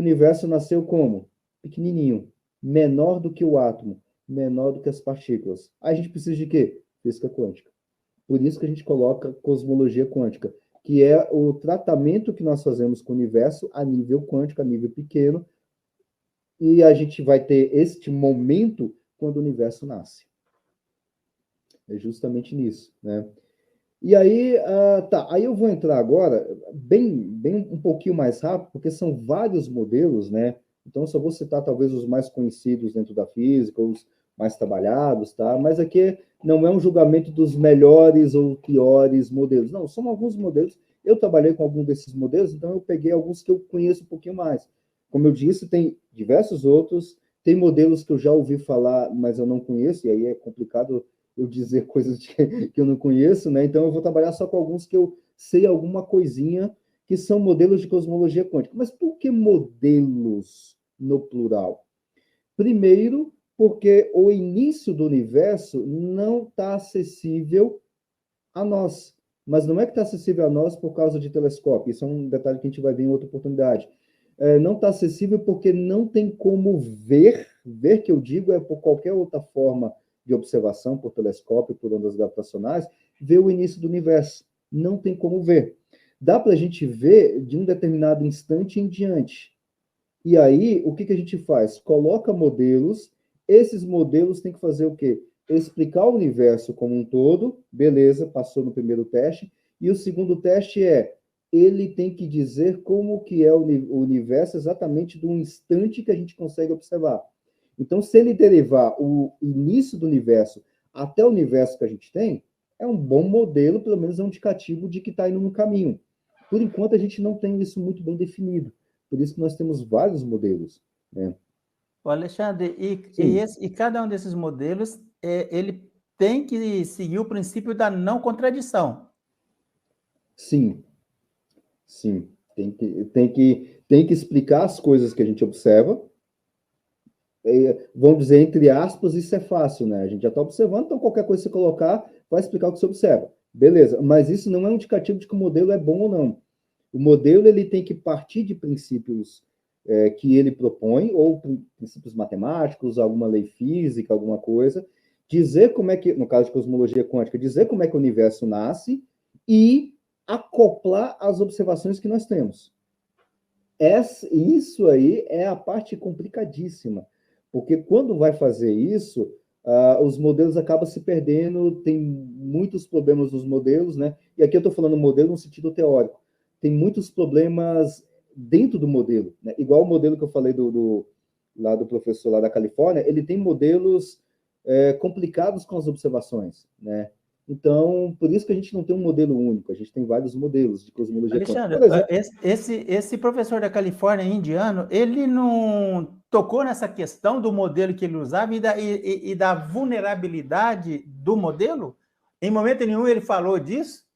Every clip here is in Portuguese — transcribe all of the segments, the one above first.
universo nasceu como? Pequenininho, menor do que o átomo, menor do que as partículas. Aí a gente precisa de quê? Física quântica. Por isso que a gente coloca cosmologia quântica, que é o tratamento que nós fazemos com o universo a nível quântico, a nível pequeno, e a gente vai ter este momento quando o universo nasce. É justamente nisso, né? E aí, aí eu vou entrar agora bem um pouquinho mais rápido, porque são vários modelos, né? Então, eu só vou citar talvez os mais conhecidos dentro da física, os mais trabalhados, tá? Mas aqui não é um julgamento dos melhores ou piores modelos. Não, são alguns modelos. Eu trabalhei com algum desses modelos, então eu peguei alguns que eu conheço um pouquinho mais. Como eu disse, tem diversos outros, tem modelos que eu já ouvi falar, mas eu não conheço, e aí é complicado eu dizer coisas que eu não conheço, né? Então eu vou trabalhar só com alguns que eu sei alguma coisinha, que são modelos de cosmologia quântica. Mas por que modelos no plural? Primeiro, porque o início do universo não está acessível a nós. Mas não é que está acessível a nós por causa de telescópio. Isso é um detalhe que a gente vai ver em outra oportunidade. Não está acessível porque não tem como ver, ver que eu digo é por qualquer outra forma de observação, por telescópio, por ondas gravitacionais, ver o início do universo. Não tem como ver. Dá para a gente ver de um determinado instante em diante. E aí, o que a gente faz? Coloca modelos, esses modelos têm que fazer o quê? Explicar o universo como um todo, beleza, passou no primeiro teste, e o segundo teste é, ele tem que dizer como que é o universo exatamente do instante que a gente consegue observar. Então, se ele derivar o início do universo até o universo que a gente tem, é um bom modelo, pelo menos é um indicativo de que está indo no caminho. Por enquanto, a gente não tem isso muito bem definido. Por isso que nós temos vários modelos, né? O Alexandre, e cada um desses modelos, ele tem que seguir o princípio da não contradição. Sim, sim. Tem que explicar as coisas que a gente observa. Vamos dizer, entre aspas, isso é fácil, né? A gente já está observando, então qualquer coisa que você colocar vai explicar o que você observa. Beleza, mas isso não é um indicativo de que o modelo é bom ou não. O modelo ele tem que partir de princípios que ele propõe, ou princípios matemáticos, alguma lei física, alguma coisa, dizer como é que, no caso de cosmologia quântica, dizer como é que o universo nasce e acoplar as observações que nós temos. Isso aí é a parte complicadíssima, porque quando vai fazer isso, os modelos acabam se perdendo, tem muitos problemas nos modelos, né? E aqui eu estou falando modelo no sentido teórico. Tem muitos problemas dentro do modelo, né? Igual o modelo que eu falei lá do professor lá da Califórnia, ele tem modelos complicados com as observações, né? Então, por isso que a gente não tem um modelo único, a gente tem vários modelos de cosmologia quântica. Alexandre, Por exemplo, esse professor da Califórnia indiano, ele não tocou nessa questão do modelo que ele usava e da vulnerabilidade do modelo? Em momento nenhum ele falou disso?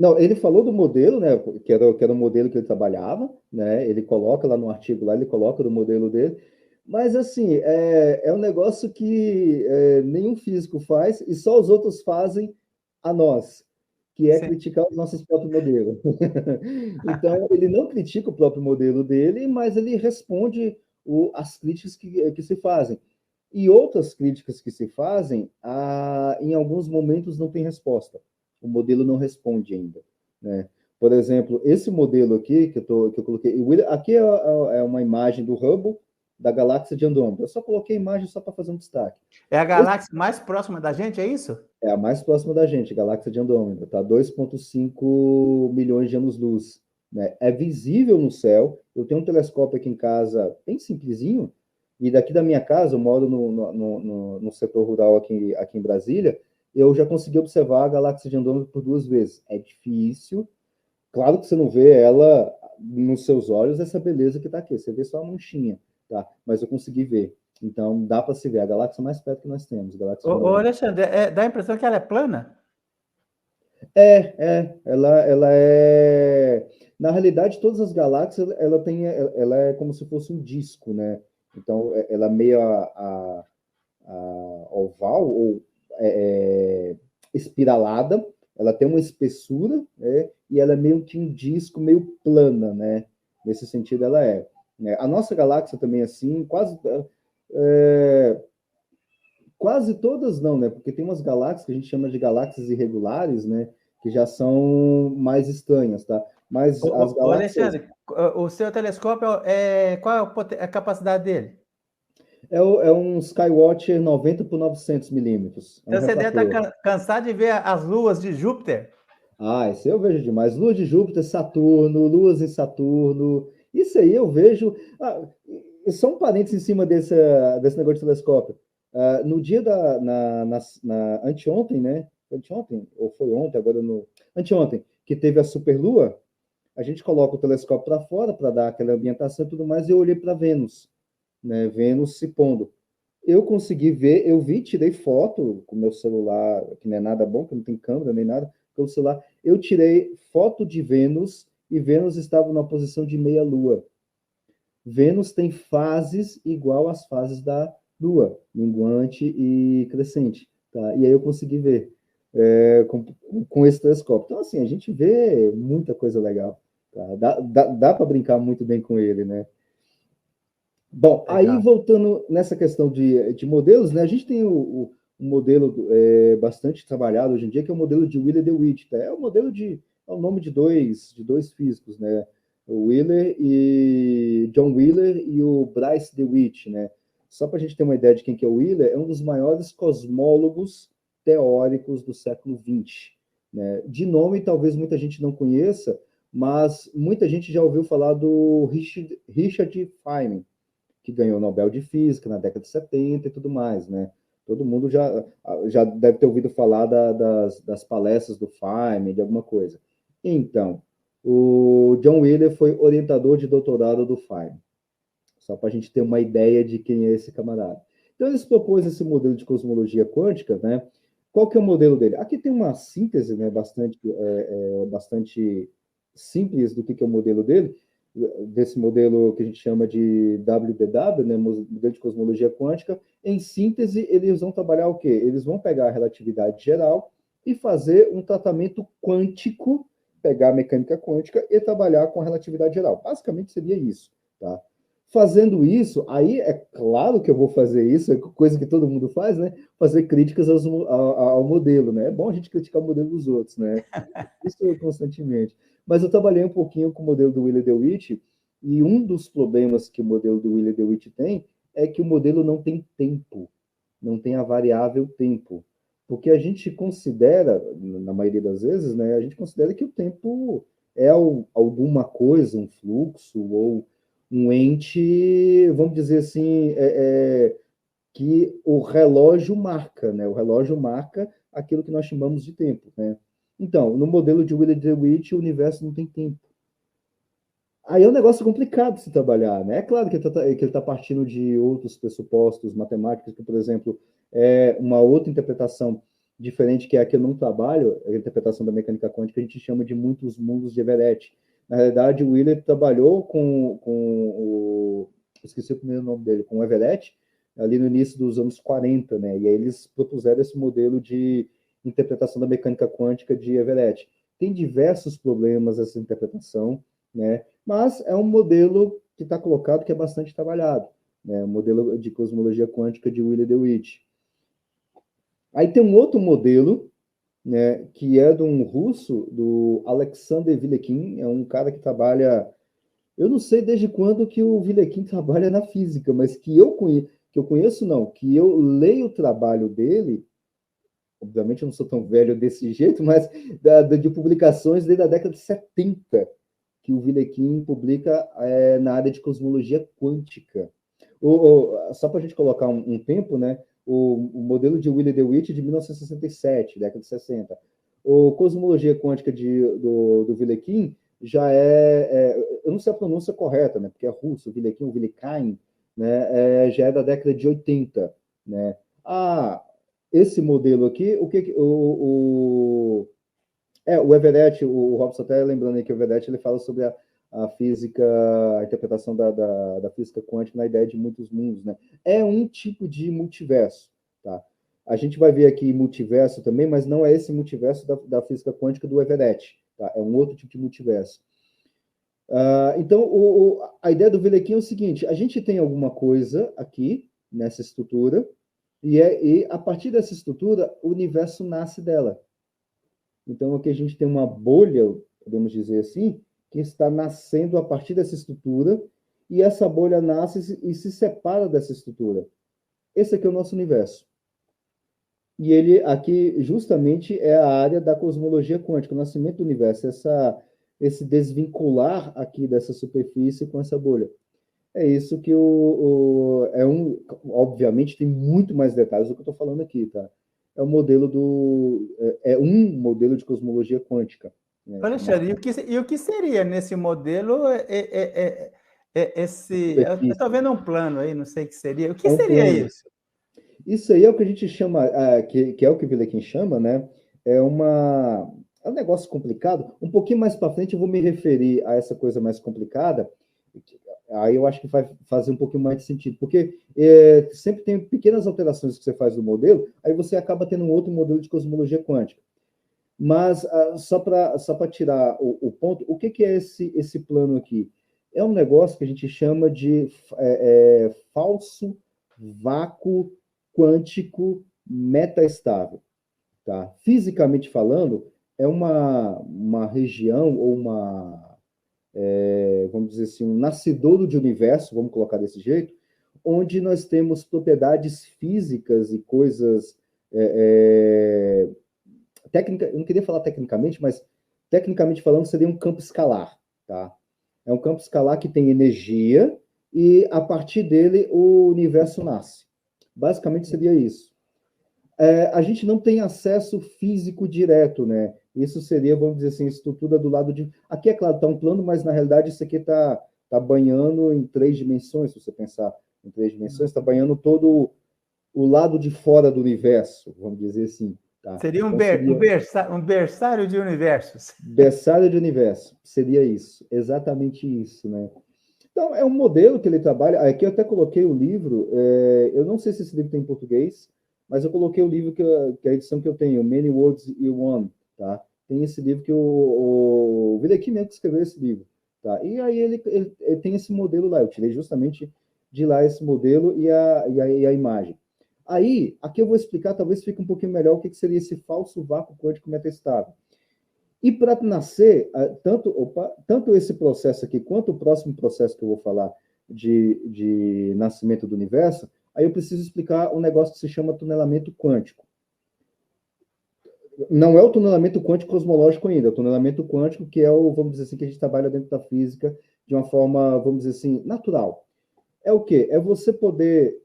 não, ele falou do modelo, né, que era o modelo que ele trabalhava, né, ele coloca lá no artigo, lá ele coloca do modelo dele, mas assim, é um negócio que nenhum físico faz e só os outros fazem a nós, que é Sim. criticar os nossos próprios modelos. Então, ele não critica o próprio modelo dele, mas ele responde as críticas que se fazem. E outras críticas que se fazem, em alguns momentos não tem resposta. O modelo não responde ainda, né? Por exemplo, esse modelo aqui que eu coloquei, aqui é uma imagem do Hubble da galáxia de Andrômeda. Eu só coloquei a imagem só para fazer um destaque. É a galáxia mais próxima da gente, é isso? É a mais próxima da gente, a galáxia de Andrômeda, tá? 2,5 milhões de anos-luz, né? É visível no céu. Eu tenho um telescópio aqui em casa, bem simplesinho, e daqui da minha casa, eu moro no setor rural aqui em Brasília, eu já consegui observar a galáxia de Andrômeda por 2 vezes. É difícil. Claro que você não vê ela nos seus olhos, essa beleza que está aqui. Você vê só a manchinha, tá? Mas eu consegui ver. Então, dá para se ver. A galáxia mais perto que nós temos, a galáxia de Andrômeda. Alexandre, dá a impressão que ela é plana? Ela é. Na realidade, todas as galáxias, ela é como se fosse um disco, né? Então, ela é meio oval ou espiralada, ela tem uma espessura, né? E ela é meio que um disco meio plana, né? Nesse sentido, ela é. né? A nossa galáxia também é assim, é, quase todas não, né? Porque tem umas galáxias que a gente chama de galáxias irregulares, né? Que já são mais estranhas, tá? Mas as Ô, galáxias Alexandre, o seu telescópio, qual é a capacidade dele? é um Skywatcher 90 por 900 milímetros. É um Então você deve estar refrator. cansado de ver as luas de Júpiter. Ah, isso aí eu vejo demais. Lua de Júpiter, Saturno, luas em Saturno. Isso aí eu vejo. E só um parênteses em cima desse negócio de telescópio. No dia anteontem, né? Anteontem? Ou foi ontem, agora no. Anteontem, que teve a superlua, a gente coloca o telescópio para fora para dar aquela ambientação e tudo mais, e eu olhei para Vênus, né? Vênus se pondo. Eu consegui ver, eu vi, tirei foto com meu celular, que não é nada bom, que não tem câmera nem nada, pelo celular. Eu tirei foto de Vênus e Vênus estava numa posição de meia-lua. Vênus tem fases igual às fases da Lua, minguante e crescente. Tá? E aí eu consegui ver com esse telescópio. Então, assim, a gente vê muita coisa legal. Tá? Dá para brincar muito bem com ele, né? Bom, aí Legal. voltando nessa questão de modelos, né, a gente tem um modelo bastante trabalhado hoje em dia, que é o modelo de Wheeler-DeWitt. Tá? É o nome de dois físicos, né? O Wheeler e John Wheeler e o Bryce DeWitt, né? Só para a gente ter uma ideia de quem que é o Wheeler, é um dos maiores cosmólogos teóricos do século XX. Né? De nome, talvez muita gente não conheça, mas muita gente já ouviu falar do Richard Feynman, que ganhou o Nobel de Física na década de 70 e tudo mais, né? Todo mundo já deve ter ouvido falar das palestras do Feynman, de alguma coisa. Então, o John Wheeler foi orientador de doutorado do Feynman, só para a gente ter uma ideia de quem é esse camarada. Então, eles propôs esse modelo de cosmologia quântica, né? Qual que é o modelo dele? Aqui tem uma síntese, né, bastante simples do que é o modelo dele, desse modelo que a gente chama de WDW, né, modelo de cosmologia quântica. Em síntese, eles vão trabalhar o quê? Eles vão pegar a relatividade geral e fazer um tratamento quântico, pegar a mecânica quântica e trabalhar com a relatividade geral. Basicamente seria isso, tá? Fazendo isso, aí é claro que eu vou fazer isso, é coisa que todo mundo faz, né? Fazer críticas ao modelo, né? É bom a gente criticar o modelo dos outros, né? Isso constantemente. Mas eu trabalhei um pouquinho com o modelo do Wheeler-DeWitt, e um dos problemas que o modelo do Wheeler-DeWitt tem é que o modelo não tem tempo, não tem a variável tempo. Porque a gente considera, na maioria das vezes, né, a gente considera que o tempo é alguma coisa, um fluxo, ou um ente, vamos dizer assim, que o relógio marca, né? O relógio marca aquilo que nós chamamos de tempo, né? Então, no modelo de Wheeler-DeWitt, o universo não tem tempo. Aí é um negócio complicado de se trabalhar, né? É claro que ele está partindo de outros pressupostos matemáticos, que, por exemplo, é uma outra interpretação diferente, que é a que eu não trabalho, a interpretação da mecânica quântica, a gente chama de muitos mundos de Everett. Na realidade, o Wheeler trabalhou esqueci o primeiro nome dele, com o Everett, ali no início dos anos 40, né? E aí eles propuseram esse modelo de interpretação da mecânica quântica de Everett. Tem diversos problemas essa interpretação, né? Mas é um modelo que está colocado que é bastante trabalhado, né? O modelo de cosmologia quântica de Wheeler-DeWitt. Aí tem um outro modelo, né, que é de um russo, do Alexander Vilekin, é um cara que trabalha, eu não sei desde quando que o Vilekin trabalha na física, mas que eu conheço não, que eu leio o trabalho dele, obviamente eu não sou tão velho desse jeito, mas de publicações desde a década de 70, que o Vilekin publica na área de cosmologia quântica. Só para a gente colocar um tempo, né? O modelo de Wheeler-DeWitt de 1967, década de 60. O cosmologia quântica do Vilekin já eu não sei a pronúncia correta, né? Porque é russo, Vilekin, o Vilekin, né? Já é da década de 80, né? Esse modelo aqui, o Everett, o Robson até lembrando aí que o Everett ele fala sobre a física, a interpretação da física quântica na ideia de muitos mundos, né? É um tipo de multiverso, tá? A gente vai ver aqui multiverso também, mas não é esse multiverso da física quântica do Everett, tá? É um outro tipo de multiverso. Então, a ideia do Velequim é o seguinte: a gente tem alguma coisa aqui nessa estrutura, e a partir dessa estrutura, o universo nasce dela. Então, aqui a gente tem uma bolha, podemos dizer assim, que está nascendo a partir dessa estrutura, e essa bolha nasce e se separa dessa estrutura. Esse aqui é o nosso universo. E ele aqui justamente é a área da cosmologia quântica, o nascimento do universo, esse desvincular aqui dessa superfície com essa bolha. É isso que obviamente tem muito mais detalhes do que eu estou falando aqui, tá? É um modelo de cosmologia quântica. Né? Alexandre, e o que seria nesse modelo esse... Eu estou vendo um plano aí, não sei o que seria. O que seria plano. isso? Isso aí é o que a gente chama, que é o que o Villequin chama, né? É um negócio complicado. Um pouquinho mais para frente eu vou me referir a essa coisa mais complicada. Aí eu acho que vai fazer um pouquinho mais de sentido, porque sempre tem pequenas alterações que você faz no modelo, aí você acaba tendo um outro modelo de cosmologia quântica. Mas só para tirar o ponto, o que é esse plano aqui? É um negócio que a gente chama de falso vácuo quântico metaestável. Tá? Fisicamente falando, é uma região ou vamos dizer assim, um nascedouro de universo, vamos colocar desse jeito, onde nós temos propriedades físicas e coisas técnica, eu não queria falar tecnicamente, mas tecnicamente falando seria um campo escalar, tá? É um campo escalar que tem energia e a partir dele o universo nasce. Basicamente seria isso. A gente não tem acesso físico direto, né? Isso seria, vamos dizer assim, estrutura do lado de... Aqui, é claro, está um plano, mas na realidade isso aqui está banhando em 3 dimensões, se você pensar em 3 dimensões, está banhando todo o lado de fora do universo, vamos dizer assim. Tá? Seria um berçário de universos. Berçário de universo, seria isso, exatamente isso, né? Então, é um modelo que ele trabalha. Aqui eu até coloquei o livro, eu não sei se esse livro tem em português, mas eu coloquei o livro que é a edição que eu tenho, Many Worlds in One, tá? Tem esse livro que o Villequin mesmo que escreveu esse livro, tá? E aí ele tem esse modelo lá, eu tirei justamente de lá esse modelo e a imagem. Aí, aqui eu vou explicar, talvez fique um pouquinho melhor o que seria esse falso vácuo quântico metaestável. E para nascer, tanto esse processo aqui, quanto o próximo processo que eu vou falar de nascimento do universo, aí eu preciso explicar um negócio que se chama tunelamento quântico. Não é o tunelamento quântico cosmológico ainda, é o tunelamento quântico que é vamos dizer assim, que a gente trabalha dentro da física de uma forma, vamos dizer assim, natural. É o quê? É você poder...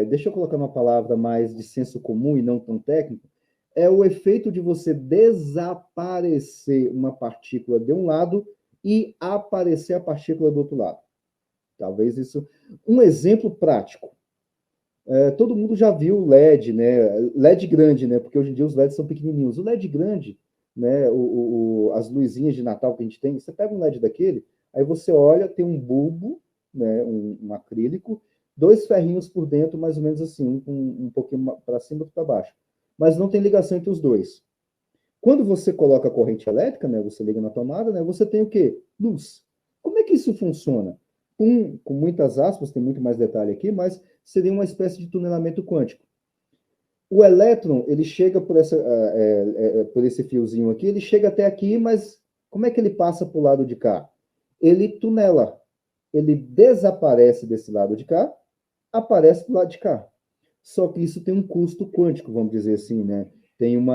deixa eu colocar uma palavra mais de senso comum e não tão técnico, é o efeito de você desaparecer uma partícula de um lado e aparecer a partícula do outro lado. Talvez isso... Um exemplo prático. Todo mundo já viu o LED, né? LED grande, né? Porque hoje em dia os LEDs são pequenininhos. O LED grande, né? As luzinhas de Natal que a gente tem, você pega um LED daquele, aí você olha, tem um bulbo, né? Um acrílico, 2 ferrinhos por dentro, mais ou menos assim, um pouquinho para cima e para baixo. Mas não tem ligação entre os dois. Quando você coloca a corrente elétrica, né, você liga na tomada, né, você tem o quê? Luz. Como é que isso funciona? Com muitas aspas, tem muito mais detalhe aqui, mas seria uma espécie de tunelamento quântico. O elétron, ele chega por esse fiozinho aqui, ele chega até aqui, mas como é que ele passa para o lado de cá? Ele tunela. Ele desaparece desse lado de cá, aparece do lado de cá. Só que isso tem um custo quântico, vamos dizer assim, né? Tem um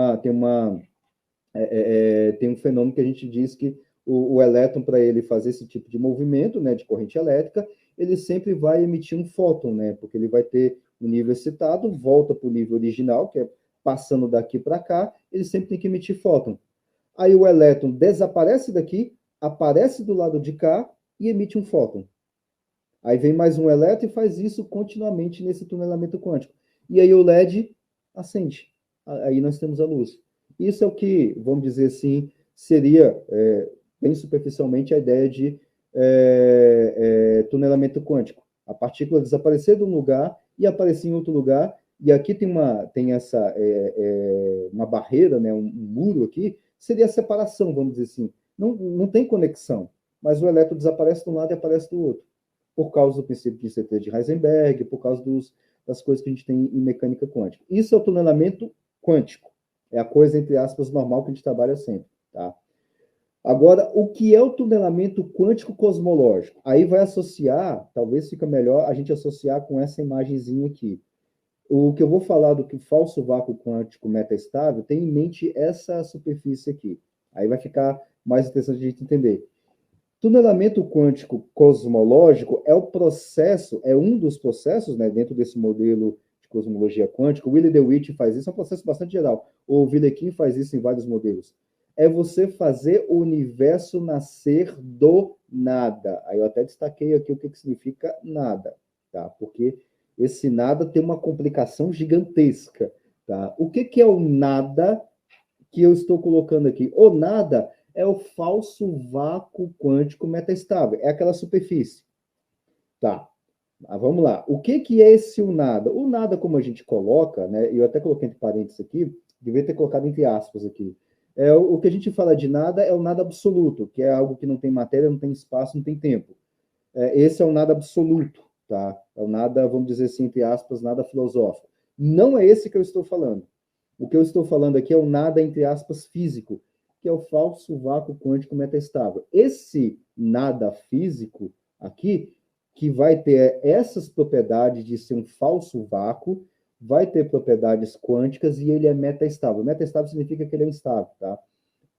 fenômeno que a gente diz que o elétron, para ele fazer esse tipo de movimento, né, de corrente elétrica, ele sempre vai emitir um fóton, né? Porque ele vai ter o nível excitado, volta para o nível original, que é passando daqui para cá, ele sempre tem que emitir fóton. Aí o elétron desaparece daqui, aparece do lado de cá e emite um fóton. Aí vem mais um elétron e faz isso continuamente nesse tunelamento quântico. E aí o LED acende. Aí nós temos a luz. Isso é o que, vamos dizer assim, seria, bem superficialmente, a ideia de tunelamento quântico. A partícula desaparecer de um lugar e aparecer em outro lugar. E aqui tem uma barreira, né, um muro aqui, seria a separação, vamos dizer assim, Não tem conexão. Mas o elétron desaparece de um lado e aparece do outro. Por causa do princípio de incerteza de Heisenberg, por causa das coisas que a gente tem em mecânica quântica. Isso é o tunelamento quântico. É a coisa, entre aspas, normal que a gente trabalha sempre. Tá? Agora, o que é o tunelamento quântico cosmológico? Aí vai associar, talvez fica melhor a gente associar com essa imagenzinha aqui. O que eu vou falar do que falso vácuo quântico metaestável tem em mente essa superfície aqui. Aí vai ficar mais interessante a gente entender. Tunelamento quântico cosmológico é o processo, é um dos processos, né, dentro desse modelo de cosmologia quântica. O Willy DeWitt faz isso, é um processo bastante geral. O Villequin faz isso em vários modelos. É você fazer o universo nascer do nada. Aí eu até destaquei aqui o que significa nada, tá? Porque esse nada tem uma complicação gigantesca, tá? O que é o nada que eu estou colocando aqui? O nada é o falso vácuo quântico metaestável, é aquela superfície. Tá, vamos lá. O que é esse o nada? O nada, como a gente coloca, né? Eu até coloquei entre parênteses aqui, devia ter colocado entre aspas aqui. O que a gente fala de nada é o nada absoluto, que é algo que não tem matéria, não tem espaço, não tem tempo. Esse é o nada absoluto, tá? É o nada, vamos dizer assim, entre aspas, nada filosófico. Não é esse que eu estou falando. O que eu estou falando aqui é o nada, entre aspas, físico, que é o falso vácuo quântico metaestável. Esse nada físico aqui, que vai ter essas propriedades de ser um falso vácuo, vai ter propriedades quânticas e ele é metaestável. Metaestável significa que ele é instável, tá?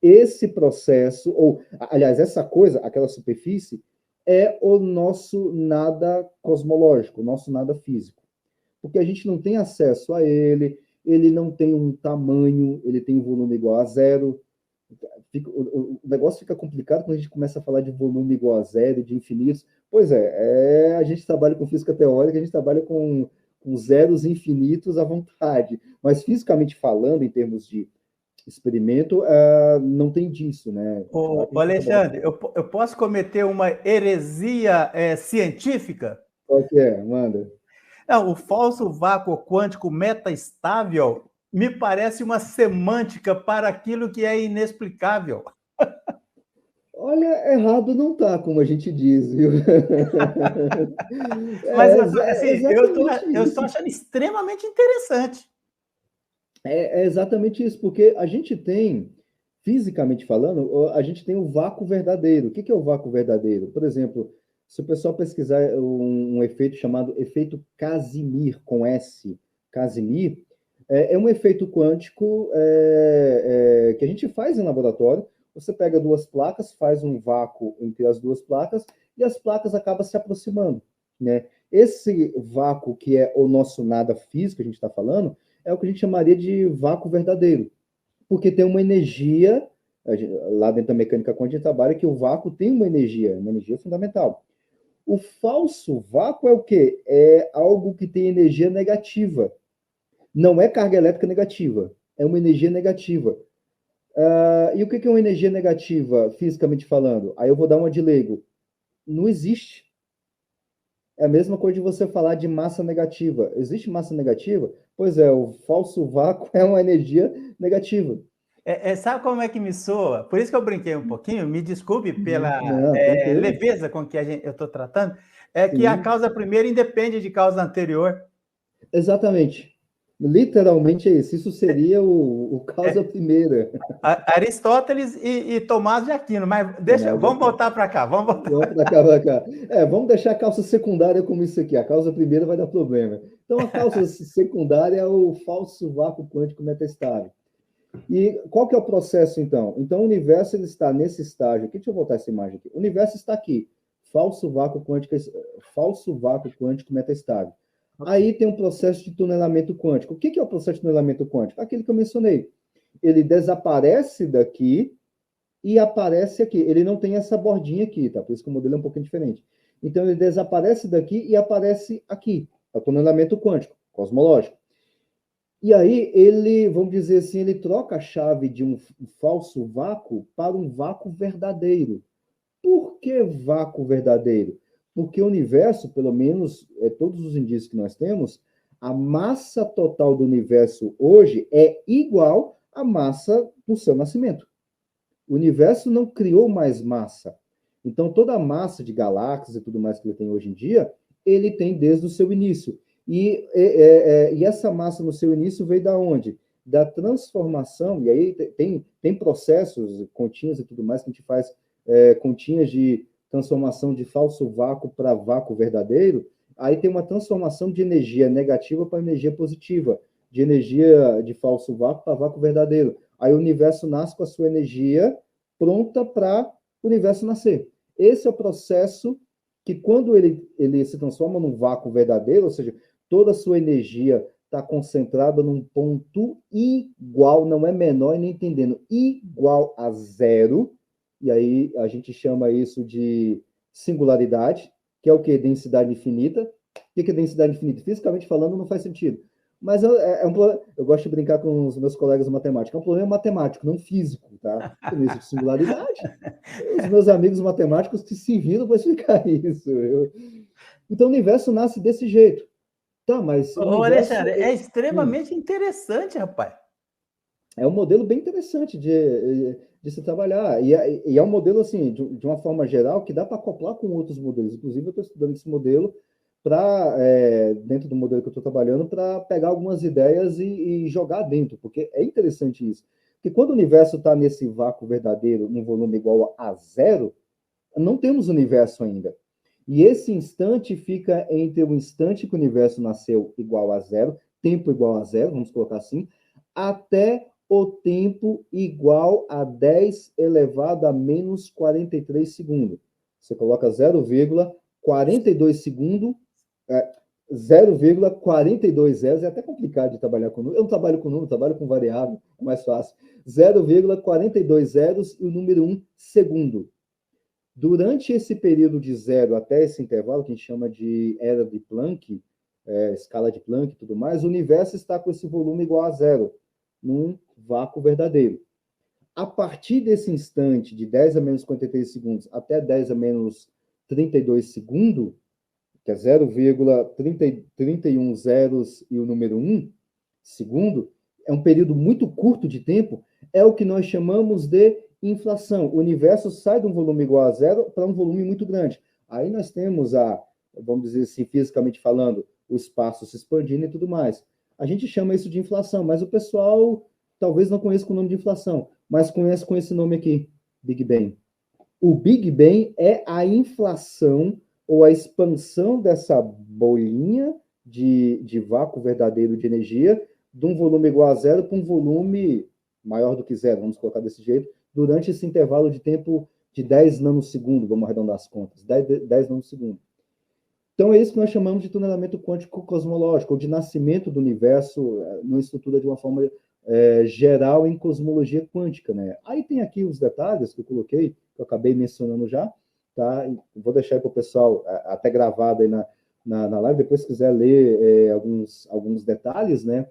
Esse processo, ou, aliás, essa coisa, aquela superfície, é o nosso nada cosmológico, o nosso nada físico. Porque a gente não tem acesso a ele não tem um tamanho, ele tem um volume igual a zero. O negócio fica complicado quando a gente começa a falar de volume igual a zero, de infinitos. Pois a gente trabalha com física teórica, a gente trabalha com zeros infinitos à vontade. Mas fisicamente falando, em termos de experimento, não tem disso, né? Ô Alexandre, eu posso cometer uma heresia científica? Qual que é? Manda. Não, o falso vácuo quântico metaestável me parece uma semântica para aquilo que é inexplicável. Olha, errado não tá, como a gente diz, viu? Mas, assim, exatamente eu isso. estou achando extremamente interessante. É exatamente isso, porque a gente tem, fisicamente falando, a gente tem o vácuo verdadeiro. O que é o vácuo verdadeiro? Por exemplo, se o pessoal pesquisar um efeito chamado efeito Casimir, com S, Casimir, é um efeito quântico que a gente faz em laboratório. Você pega duas placas, faz um vácuo entre as duas placas e as placas acabam se aproximando, né? Esse vácuo que é o nosso nada físico, a gente está falando, é o que a gente chamaria de vácuo verdadeiro, porque tem uma energia, lá dentro da mecânica quântica a gente trabalha que o vácuo tem uma energia fundamental. O falso vácuo é o quê? É algo que tem energia negativa. Não é carga elétrica negativa, é uma energia negativa. E o que é uma energia negativa, fisicamente falando? Aí eu vou dar uma de leigo. Não existe. É a mesma coisa de você falar de massa negativa. Existe massa negativa? Pois é, o falso vácuo é uma energia negativa. Sabe como é que me soa? Por isso que eu brinquei um pouquinho, me desculpe pela Não, tranquilo. leveza com que eu estou tratando, é que a Sim. causa primeira independe de causa anterior. Exatamente. Literalmente é isso. Isso seria o causa primeira. Aristóteles e Tomás de Aquino, mas vamos voltar para cá, vamos voltar. Vamos para cá, para cá. Vamos deixar a causa secundária como isso aqui. A causa primeira vai dar problema. Então, a causa secundária é o falso vácuo quântico metaestável. E qual que é o processo, então? Então, o universo ele está nesse estágio aqui. Deixa eu voltar essa imagem aqui. O universo está aqui. Falso vácuo quântico metaestável. Aí tem um processo de tunelamento quântico. O que é o processo de tunelamento quântico? Aquele que eu mencionei. Ele desaparece daqui e aparece aqui. Ele não tem essa bordinha aqui, tá? Por isso que o modelo é um pouquinho diferente. Então, ele desaparece daqui e aparece aqui. É o tunelamento quântico, cosmológico. E aí, ele, vamos dizer assim, ele troca a chave de um falso vácuo para um vácuo verdadeiro. Por que vácuo verdadeiro? Porque o universo, pelo menos todos os indícios que nós temos, a massa total do universo hoje é igual à massa do seu nascimento. O universo não criou mais massa. Então, toda a massa de galáxias e tudo mais que ele tem hoje em dia, ele tem desde o seu início. E essa massa no seu início veio da onde? Da transformação, e aí tem processos, continhas e tudo mais, que a gente faz continhas de transformação de falso vácuo para vácuo verdadeiro, aí tem uma transformação de energia negativa para energia positiva, de energia de falso vácuo para vácuo verdadeiro. Aí o universo nasce com a sua energia pronta para o universo nascer. Esse é o processo que, quando ele se transforma num vácuo verdadeiro, ou seja, toda a sua energia está concentrada num ponto igual, não é menor e nem entendendo, igual a zero, e aí a gente chama isso de singularidade, que é o quê? Densidade infinita. O que é densidade infinita? Fisicamente falando, não faz sentido. Mas eu gosto de brincar com os meus colegas de matemática. É um problema matemático, não físico, tá? Não existe singularidade. Os meus amigos matemáticos que se viram para explicar isso. Então, o universo nasce desse jeito. Tá, mas o universo... Alexandre, é extremamente interessante, rapaz. É um modelo bem interessante de se trabalhar. E é um modelo, assim, de uma forma geral, que dá para acoplar com outros modelos. Inclusive, eu estou estudando esse modelo dentro do modelo que eu estou trabalhando, para pegar algumas ideias e jogar dentro, porque é interessante isso. Porque quando o universo está nesse vácuo verdadeiro, num volume igual a zero, não temos universo ainda. E esse instante fica entre o instante que o universo nasceu igual a zero, tempo igual a zero, vamos colocar assim, até o tempo igual a 10 elevado a menos 43 segundos. Você coloca 0,42 segundos, 0,42 zeros, é até complicado de trabalhar com número. Eu não trabalho com número, trabalho com variável, é mais fácil. 0,42 zeros e o número 1 segundo. Durante esse período de zero até esse intervalo, que a gente chama de era de Planck, escala de Planck e tudo mais, o universo está com esse volume igual a zero, num vácuo verdadeiro. A partir desse instante, de 10 a menos 43 segundos até 10 a menos 32 segundos, que é 0,31 zeros e o número 1 segundo, é um período muito curto de tempo, é o que nós chamamos de inflação. O universo sai de um volume igual a zero para um volume muito grande. Aí nós temos vamos dizer assim, fisicamente falando, o espaço se expandindo e tudo mais. A gente chama isso de inflação, mas o pessoal talvez não conheça com o nome de inflação, mas conhece com esse nome aqui, Big Bang. O Big Bang é a inflação ou a expansão dessa bolinha de vácuo verdadeiro de energia de um volume igual a zero para um volume maior do que zero, vamos colocar desse jeito, durante esse intervalo de tempo de 10 nanosegundos, vamos arredondar as contas, 10 nanosegundos. Então, é isso que nós chamamos de tunelamento quântico cosmológico, ou de nascimento do universo numa estrutura de uma forma geral em cosmologia quântica, né? Aí tem aqui os detalhes que eu coloquei, que eu acabei mencionando já, tá? Vou deixar aí para o pessoal, até gravado aí na live, depois se quiser ler alguns detalhes, né?